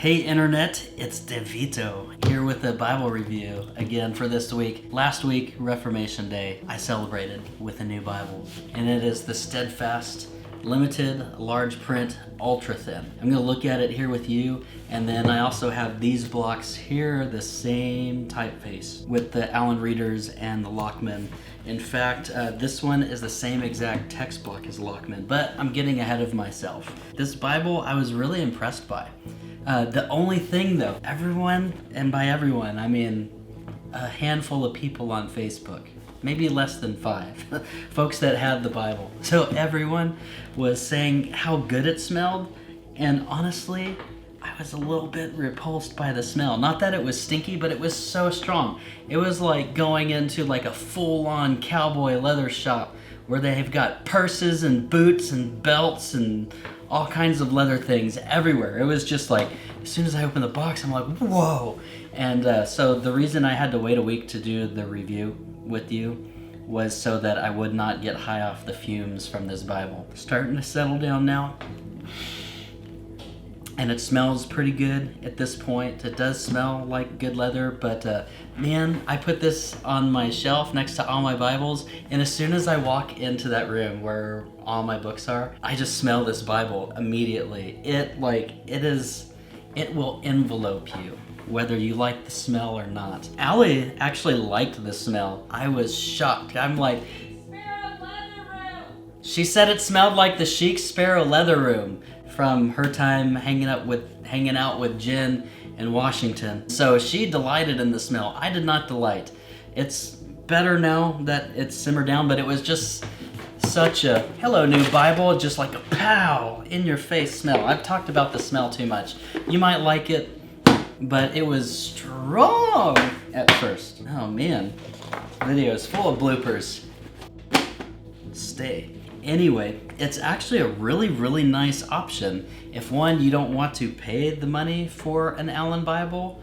Hey Internet, it's DeVito here with a Bible review again for this week. Last week, Reformation Day, I celebrated with a new Bible, and it is the Steadfast Limited Large Print Ultrathin. I'm going to look at it here with you, and then I also have these blocks here, the same typeface with the Allen Readers and the Lockman. In fact, this one is the same exact text block as Lockman, but I'm getting ahead of myself. This Bible I was really impressed by. The only thing though, everyone, and by everyone I mean a handful of people on Facebook, maybe less than 5 folks that had the Bible. So everyone was saying how good it smelled, and honestly, I was a little bit repulsed by the smell. Not that it was stinky, but it was so strong. It was like going into like a full-on cowboy leather shop where they've got purses and boots and belts and all kinds of leather things everywhere. It was just like, as soon as I opened the box, I'm like, whoa. And so the reason I had to wait a week to do the review with you was so that I would not get high off the fumes from this Bible. Starting to settle down now. And it smells pretty good at this point. It does smell like good leather, but man, I put this on my shelf next to all my Bibles, and as soon as I walk into that room where all my books are, I just smell this Bible immediately. It will envelope you, whether you like the smell or not. Allie actually liked the smell. I was shocked. I'm like, Sparrow Leather Room. She said it smelled like the chic Sparrow Leather Room from her time hanging out with Jen in Washington. So she delighted in the smell. I did not delight. It's better now that it's simmered down, but it was just such a hello new Bible, just like a pow in your face smell. I've talked about the smell too much. You might like it, but it was strong at first. Oh man, video is full of bloopers. Stay. Anyway, it's actually a really, really nice option if one, you don't want to pay the money for an Allen Bible,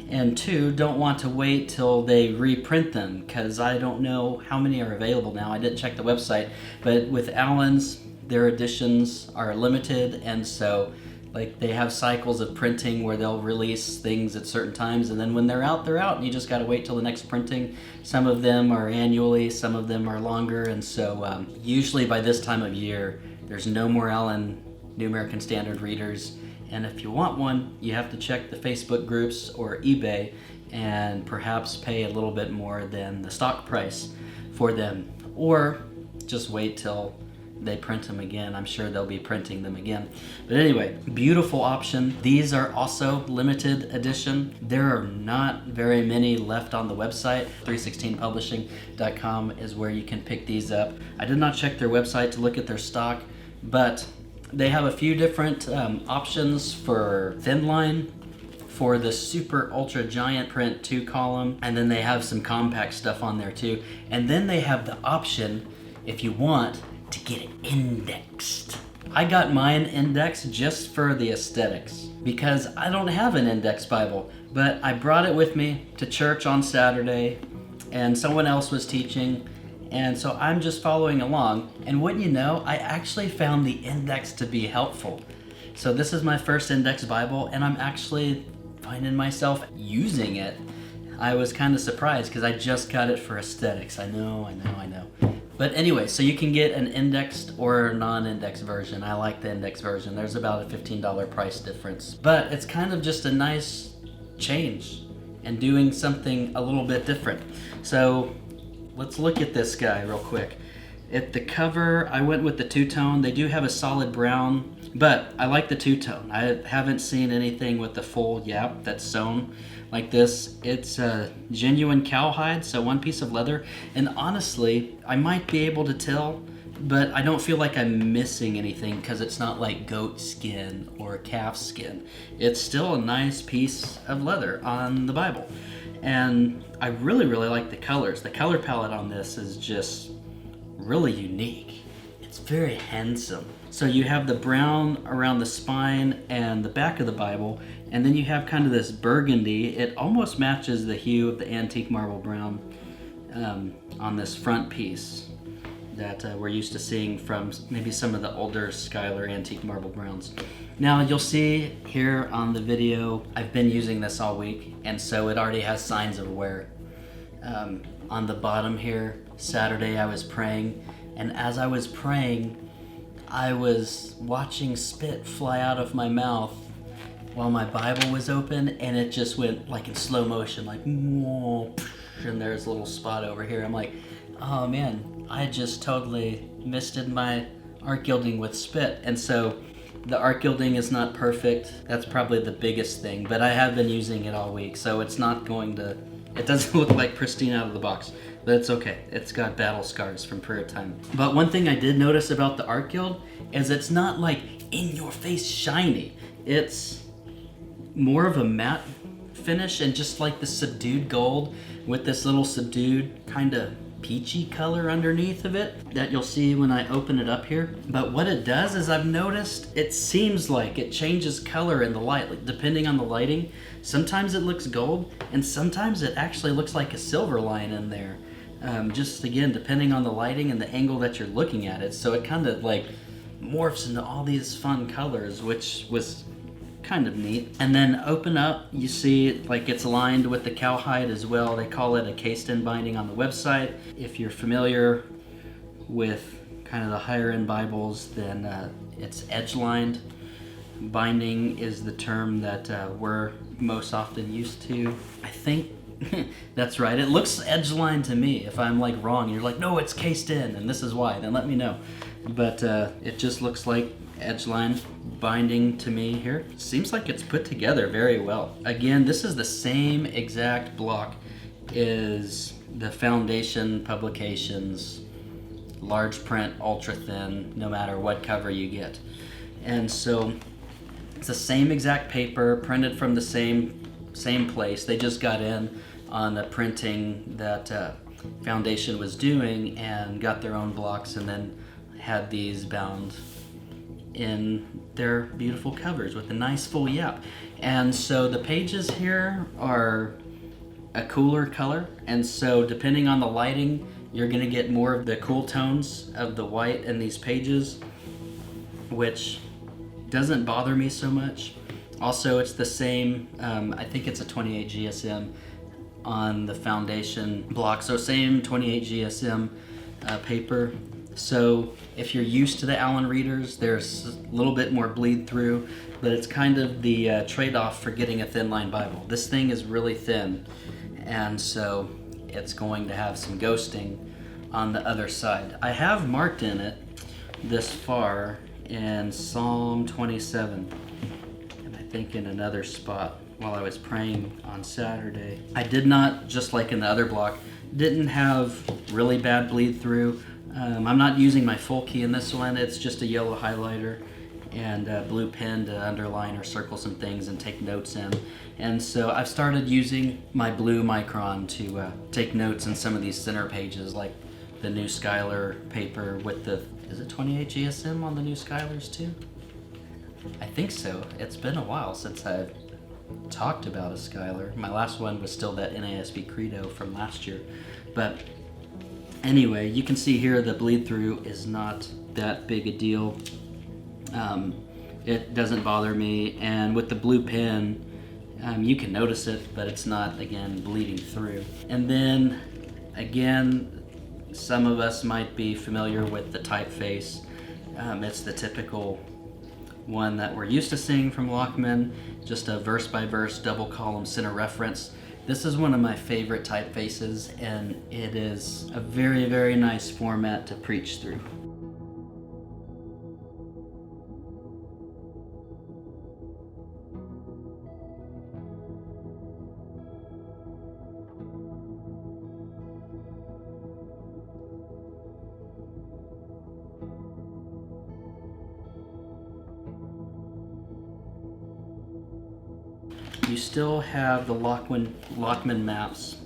and two, don't want to wait till they reprint them, because I don't know how many are available now. I didn't check the website, but with Allen's, their editions are limited, and so like they have cycles of printing where they'll release things at certain times, and then when they're out, and you just got to wait till the next printing. Some of them are annually, some of them are longer, and so usually by this time of year, there's no more Allen New American Standard readers, and if you want one, you have to check the Facebook groups or eBay and perhaps pay a little bit more than the stock price for them, or just wait till they print them again. I'm sure they'll be printing them again. But anyway, beautiful option. These are also limited edition. There are not very many left on the website. 316publishing.com is where you can pick these up. I did not check their website to look at their stock, but they have a few different options for thin line, for the super ultra giant print 2-column, and then they have some compact stuff on there too. And then they have the option, if you want, to get it indexed. I got mine indexed just for the aesthetics because I don't have an index Bible, but I brought it with me to church on Saturday and someone else was teaching, and so I'm just following along, and wouldn't you know, I actually found the index to be helpful. So this is my first index Bible, and I'm actually finding myself using it. I was kind of surprised because I just got it for aesthetics. I know. But anyway, so you can get an indexed or non-indexed version. I like the index version. There's about a $15 price difference. But it's kind of just a nice change and doing something a little bit different. So let's look at this guy real quick. At the cover, I went with the two-tone. They do have a solid brown, but I like the two-tone. I haven't seen anything with the full yap that's sewn like this. It's a genuine cowhide, so one piece of leather. And honestly, I might be able to tell, but I don't feel like I'm missing anything because it's not like goat skin or calf skin. It's still a nice piece of leather on the Bible. And I really, really like the colors. The color palette on this is just really unique. It's very handsome. So you have the brown around the spine and the back of the Bible, and then you have kind of this burgundy. It almost matches the hue of the antique marble brown on this front piece. that we're used to seeing from maybe some of the older Schuyler antique marble browns. Now you'll see here on the video, I've been using this all week, and so it already has signs of wear. On the bottom here, Saturday I was praying, and as I was praying, I was watching spit fly out of my mouth while my Bible was open, and it just went like in slow motion, like whoa, and there's a little spot over here. I'm like, oh man, I just totally misted my art gilding with spit. And so the art gilding is not perfect. That's probably the biggest thing, but I have been using it all week, so it's not going to, it doesn't look like pristine out of the box, but it's okay. It's got battle scars from prayer time. But one thing I did notice about the art gild is it's not like in your face shiny. It's more of a matte finish and just like the subdued gold with this little subdued kind of peachy color underneath of it that you'll see when I open it up here. But what it does is I've noticed it seems like it changes color in the light, like depending on the lighting. Sometimes it looks gold and sometimes it actually looks like a silver line in there. Just again, depending on the lighting and the angle that you're looking at it. So it kind of like morphs into all these fun colors, which was kind of neat. And then open up, you see like it's aligned with the cowhide as well. They call it a cased-in binding on the website. If you're familiar with kind of the higher end Bibles, then it's edge-lined. Binding is the term that we're most often used to. I think that's right. It looks edge-lined to me. If I'm like wrong, you're like, no, it's cased in, and this is why, then let me know. But it just looks like edge-line binding to me here. Seems like it's put together very well. Again, this is the same exact block as the Foundation Publications large print, ultra thin, no matter what cover you get. And so it's the same exact paper printed from the same place. They just got in on the printing that Foundation was doing and got their own blocks and then had these bound in their beautiful covers with a nice full yap. And so the pages here are a cooler color, and so depending on the lighting, you're going to get more of the cool tones of the white in these pages, which doesn't bother me so much. Also, it's the same, I think it's a 28 GSM on the Foundation block, so same 28 GSM paper. So if you're used to the Allen readers, there's a little bit more bleed through, but it's kind of the trade-off for getting a thin line Bible. This thing is really thin, and so it's going to have some ghosting on the other side. I have marked in it this far in Psalm 27, and I think in another spot while I was praying on Saturday. I did not, just like in the other block, didn't have really bad bleed through. I'm not using my full key in this one. It's just a yellow highlighter and a blue pen to underline or circle some things and take notes in. And so I've started using my blue micron to take notes in some of these center pages, like the new Schuyler paper with the, is it 28 GSM on the new Schuyler's too? I think so. It's been a while since I've talked about a Schuyler. My last one was still that NASB Credo from last year. But anyway, you can see here the bleed through is not that big a deal. It doesn't bother me, and with the blue pen, you can notice it, but it's not, again, bleeding through. And then, again, some of us might be familiar with the Typeface. It's the typical one that we're used to seeing from Lockman, just a verse-by-verse double column center reference. This is one of my favorite typefaces, and it is a very, very nice format to preach through. You still have the Lockman maps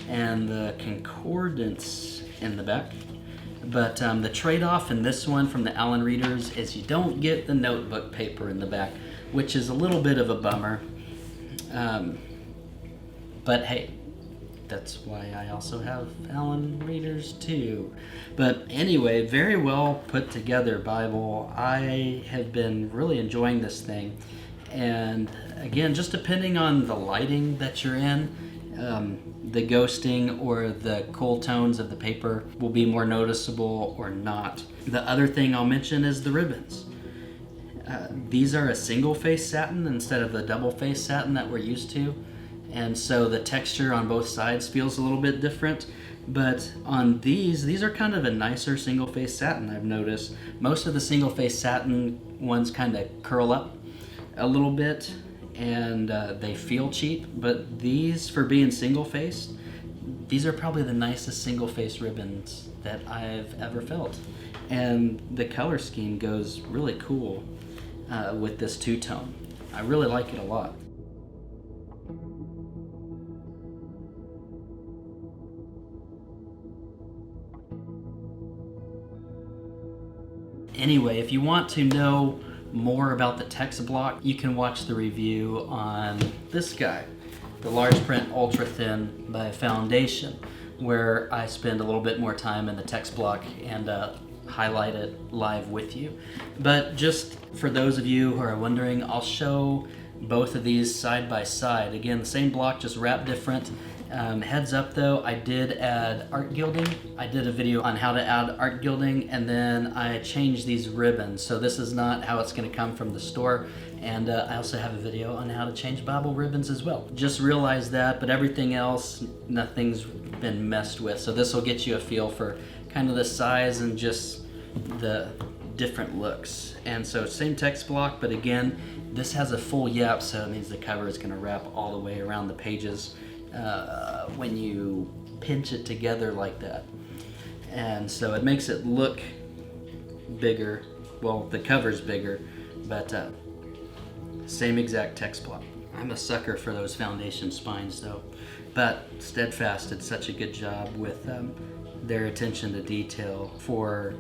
and the concordance in the back, but the trade-off in this one from the Allen readers is you don't get the notebook paper in the back, which is a little bit of a bummer. But hey, That's why I also have Allen readers too. But anyway, very well put together Bible. I have been really enjoying this thing. And again, just depending on the lighting that you're in, the ghosting or the cool tones of the paper will be more noticeable or not. The other thing I'll mention is the ribbons. These are a single face satin instead of the double face satin that we're used to. And so the texture on both sides feels a little bit different. But on these are kind of a nicer single face satin, I've noticed. Most of the single face satin ones kind of curl up a little bit and they feel cheap. But these, for being single faced, these are probably the nicest single face ribbons that I've ever felt. And the color scheme goes really cool with this two-tone. I really like it a lot. Anyway, if you want to know more about the text block, you can watch the review on this guy, the large print Ultrathin by Foundation, where I spend a little bit more time in the text block and highlight it live with you. But just for those of you who are wondering, I'll show both of these side by side. Again, the same block, just wrapped different. Heads up though, I did add art gilding. I did a video on how to add art gilding, and then I changed these ribbons. So this is not how it's going to come from the store. And I also have a video on how to change Bible ribbons as well. Just realize that, but everything else, nothing's been messed with. So this will get you a feel for kind of the size and just the different looks. And so same text block, but again, this has a full yap, so it means the cover is going to wrap all the way around the pages when you pinch it together like that. And so it makes it look bigger. Well, the cover's bigger, but same exact text block. I'm a sucker for those foundation spines though. But Steadfast did such a good job with their attention to detail for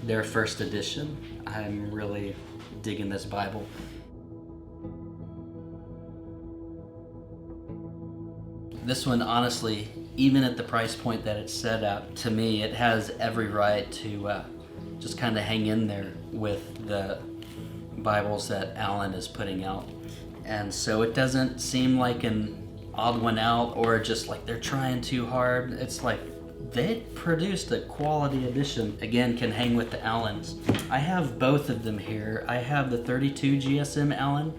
their first edition. I'm really digging this Bible. This one, honestly, even at the price point that it's set at, to me, it has every right to just kind of hang in there with the Bibles that Allen is putting out. And so it doesn't seem like an odd one out or just like they're trying too hard. It's like they produced a quality edition. Again, can hang with the Allens. I have both of them here. I have the 32 GSM Allen,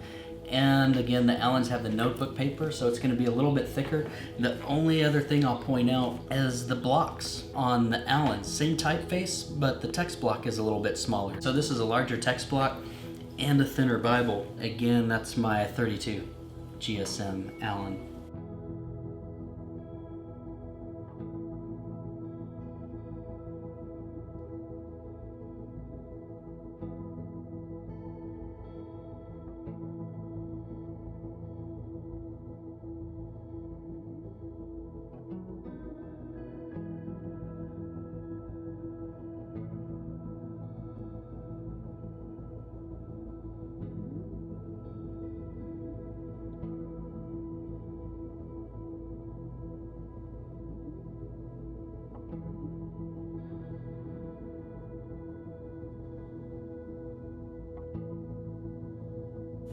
and again, the Allens have the notebook paper, so it's going to be a little bit thicker. The only other thing I'll point out is the blocks on the Allens. Same typeface, but the text block is a little bit smaller. So this is a larger text block and a thinner Bible. Again, that's my 32 GSM Allen.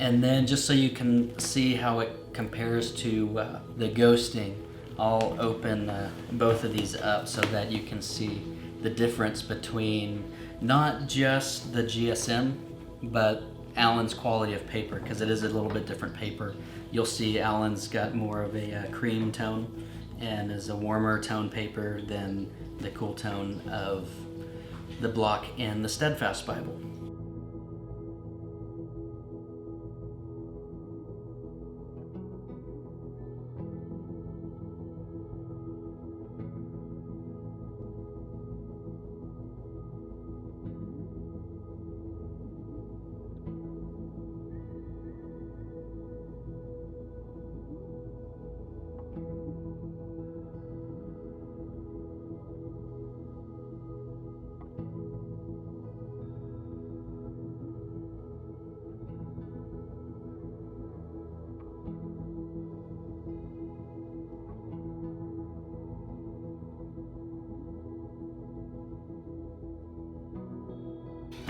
And then just so you can see how it compares to the ghosting, I'll open both of these up so that you can see the difference between not just the GSM, but Allen's quality of paper, because it is a little bit different paper. You'll see Allen's got more of a cream tone and is a warmer tone paper than the cool tone of the block in the Steadfast Bible.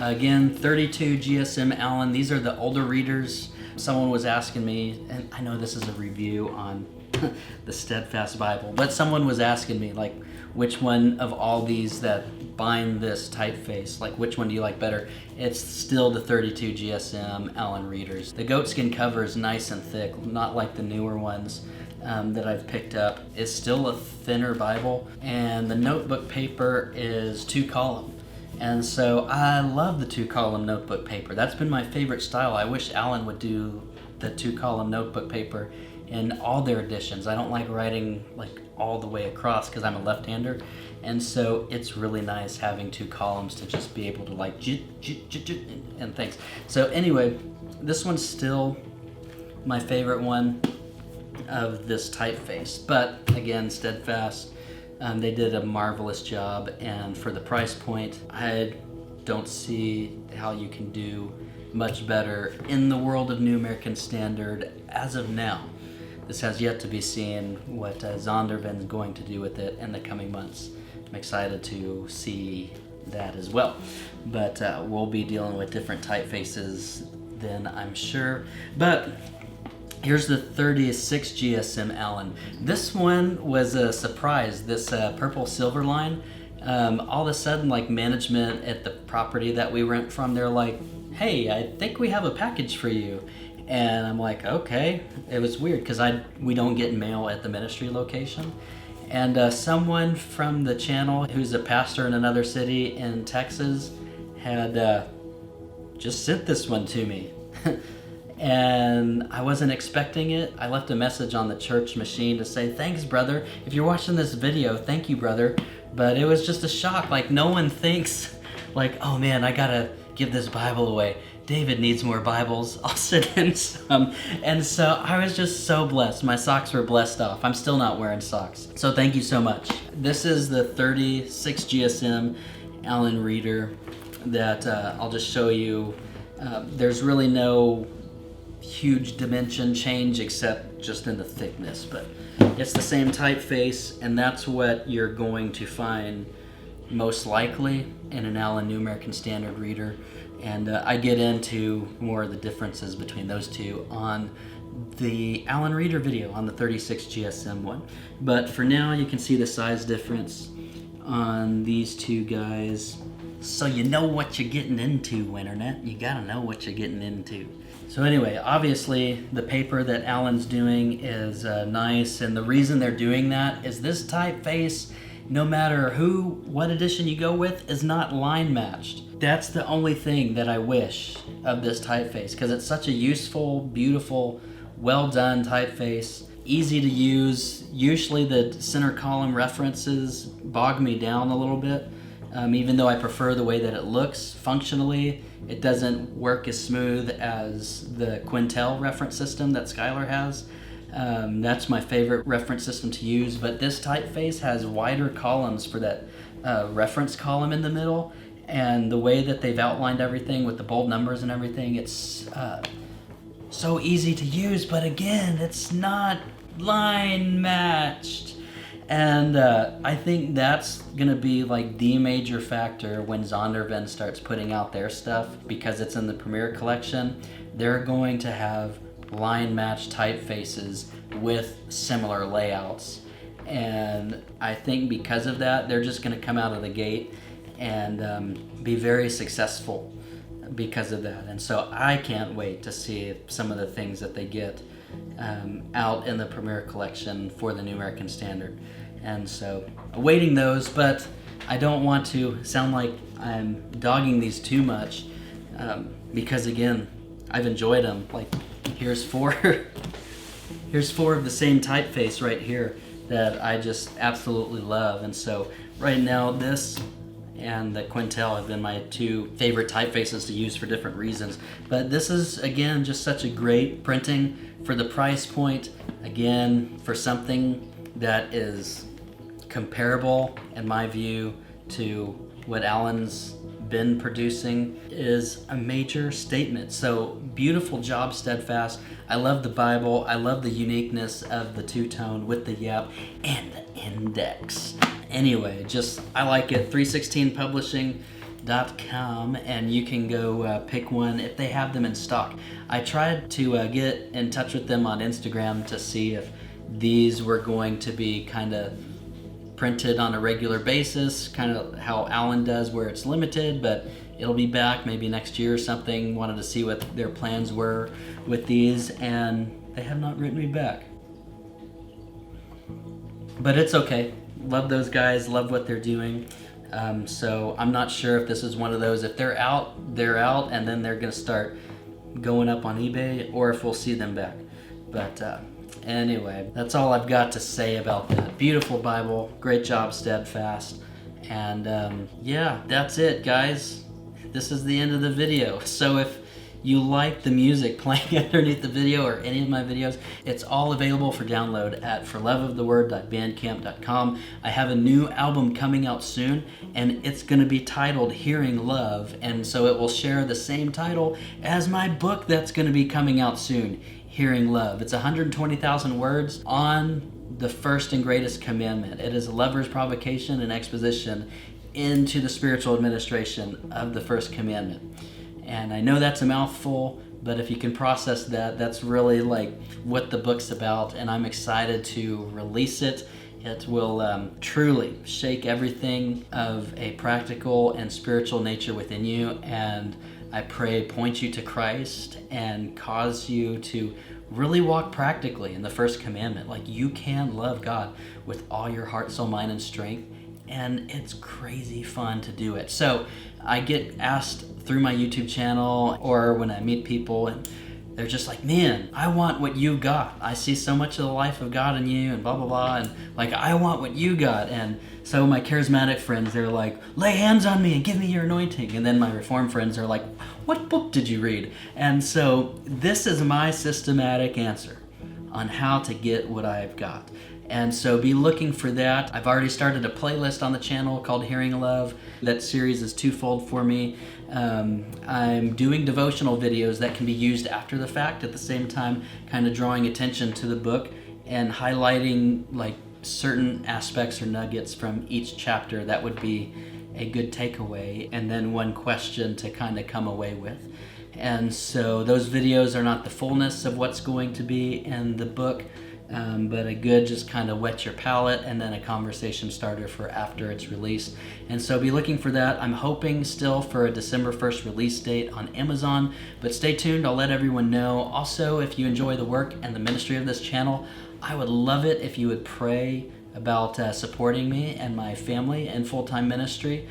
Again, 32 GSM Allen. These are the older readers. Someone was asking me, and I know this is a review on the Steadfast Bible, but someone was asking me, like, which one of all these that bind this typeface, like, which one do you like better? It's still the 32 GSM Allen readers. The goatskin cover is nice and thick, not like the newer ones that I've picked up. It's still a thinner Bible, and the notebook paper is 2-column. And so I love the 2-column notebook paper. That's been my favorite style. I wish Allen would do the 2-column notebook paper in all their editions. I don't like writing like all the way across because I'm a left-hander, and so it's really nice having 2 columns to just be able to like and things. So anyway, this one's still my favorite one of this typeface, but again, Steadfast, they did a marvelous job, and for the price point, I don't see how you can do much better in the world of New American Standard as of now. This has yet to be seen what Zondervan's going to do with it in the coming months. I'm excited to see that as well. But we'll be dealing with different typefaces then, I'm sure. But here's the 36 GSM Allen. This one was a surprise, this purple silver line. All of a sudden, like, management at the property that we rent from, they're like, hey, I think we have a package for you. And I'm like, okay. It was weird because we don't get mail at the ministry location. And someone from the channel who's a pastor in another city in Texas had just sent this one to me. And I wasn't expecting it. I left a message on the church machine to say, thanks, brother. If you're watching this video, thank you, brother. But it was just a shock. Like, no one thinks, like, oh man, I gotta give this Bible away. David needs more Bibles. I'll send him some. And so I was just so blessed. My socks were blessed off. I'm still not wearing socks. So thank you so much. This is the 36 GSM Allen reader that I'll just show you. There's really no huge dimension change except just in the thickness, but it's the same typeface, and that's what you're going to find most likely in an Allen New American Standard reader. And I get into more of the differences between those two on the Allen reader video on the 36 GSM one. But for now, you can see the size difference on these two guys. So you know what you're getting into, Internet. You gotta know what you're getting into. So anyway, obviously the paper that Allen's doing is nice, and the reason they're doing that is this typeface, no matter what edition you go with, is not line matched. That's the only thing that I wish of this typeface, because it's such a useful, beautiful, well done typeface, easy to use. Usually the center column references bog me down a little bit, even though I prefer the way that it looks functionally. It doesn't work as smooth as the Quintel reference system that Skylar has. That's my favorite reference system to use, but this typeface has wider columns for that reference column in the middle, and the way that they've outlined everything with the bold numbers and everything, it's so easy to use, but again, it's not line matched. And I think that's gonna be like the major factor when Zondervan starts putting out their stuff, because it's in the Premier Collection. They're going to have line matched typefaces with similar layouts, and I think because of that, they're just going to come out of the gate and be very successful because of that. And so I can't wait to see some of the things that they get out in the Premier Collection for the New American Standard. And so awaiting those, but I don't want to sound like I'm dogging these too much, because again, I've enjoyed them. Like, here's four of the same typeface right here that I just absolutely love. And so right now, this and the Quintel have been my two favorite typefaces to use for different reasons. But this is, again, just such a great printing for the price point. Again, for something that is comparable, in my view, to what Allen's been producing, is a major statement. So beautiful job, Steadfast. I love the Bible. I love the uniqueness of the two-tone with the yap and the index. Anyway, I like it. 316 Publishing. com, and you can go pick one if they have them in stock. I tried to get in touch with them on Instagram to see if these were going to be kind of printed on a regular basis, kind of how Alan does where it's limited, but it'll be back maybe next year or something. Wanted to see what their plans were with these, and they have not written me back. But it's okay. Love those guys, love what they're doing. So I'm not sure if this is one of those, if they're out, and then they're gonna start going up on eBay, or if we'll see them back. But anyway, that's all I've got to say about that. Beautiful Bible, great job, Steadfast. And yeah, that's it, guys. This is the end of the video. So if you like the music playing underneath the video or any of my videos, it's all available for download at forloveoftheword.bandcamp.com. I have a new album coming out soon, and it's going to be titled Hearing Love, and so it will share the same title as my book that's going to be coming out soon, Hearing Love. It's 120,000 words on the first and greatest commandment. It is a lover's provocation and exposition into the spiritual administration of the first commandment. And I know that's a mouthful, but if you can process that, that's really like what the book's about, and I'm excited to release it. It will truly shake everything of a practical and spiritual nature within you, and I pray point you to Christ and cause you to really walk practically in the first commandment. Like, you can love God with all your heart, soul, mind, and strength, and it's crazy fun to do it. So I get asked through my YouTube channel or when I meet people, and they're just like, man, I want what you got. I see so much of the life of God in you and blah, blah, blah. And like, I want what you got. And so my charismatic friends, they're like, lay hands on me and give me your anointing. And then my Reformed friends are like, what book did you read? And so this is my systematic answer on how to get what I've got. And so be looking for that. I've already started a playlist on the channel called Hearing Love. That series is twofold for me. I'm doing devotional videos that can be used after the fact, at the same time kind of drawing attention to the book and highlighting like certain aspects or nuggets from each chapter that would be a good takeaway, and then one question to kind of come away with. And so those videos are not the fullness of what's going to be in the book, but a good just kind of whet your palate, and then a conversation starter for after it's released. And so be looking for that. I'm hoping still for a December 1st release date on Amazon, but stay tuned, I'll let everyone know. Also, if you enjoy the work and the ministry of this channel, I would love it if you would pray about supporting me and my family in full-time ministry,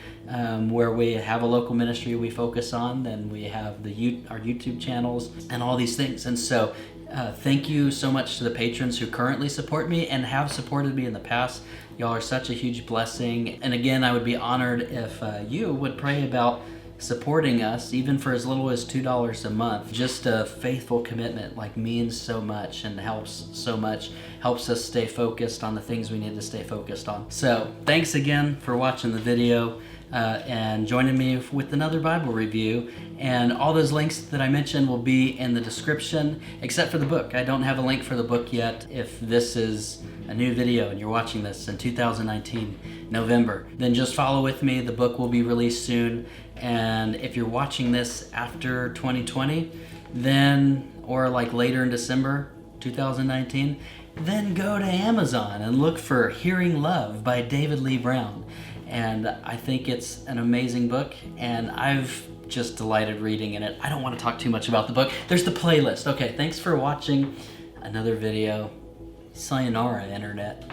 where we have a local ministry we focus on, then we have our YouTube channels and all these things. And so thank you so much to the patrons who currently support me and have supported me in the past. Y'all are such a huge blessing. And again, I would be honored if you would pray about supporting us, even for as little as $2 a month. Just a faithful commitment means so much and helps so much, helps us stay focused on the things we need to stay focused on. So thanks again for watching the video and joining me with another Bible review. And all those links that I mentioned will be in the description, except for the book. I don't have a link for the book yet. If this is a new video and you're watching this in 2019 November, then just follow with me. The book will be released soon. And if you're watching this after 2020, then, or later in December 2019, then go to Amazon and look for Hearing Love by David Lee Brown. And I think it's an amazing book, and I've just delighted reading in it. I don't want to talk too much about the book. There's the playlist. Okay, thanks for watching another video. Sayonara, Internet.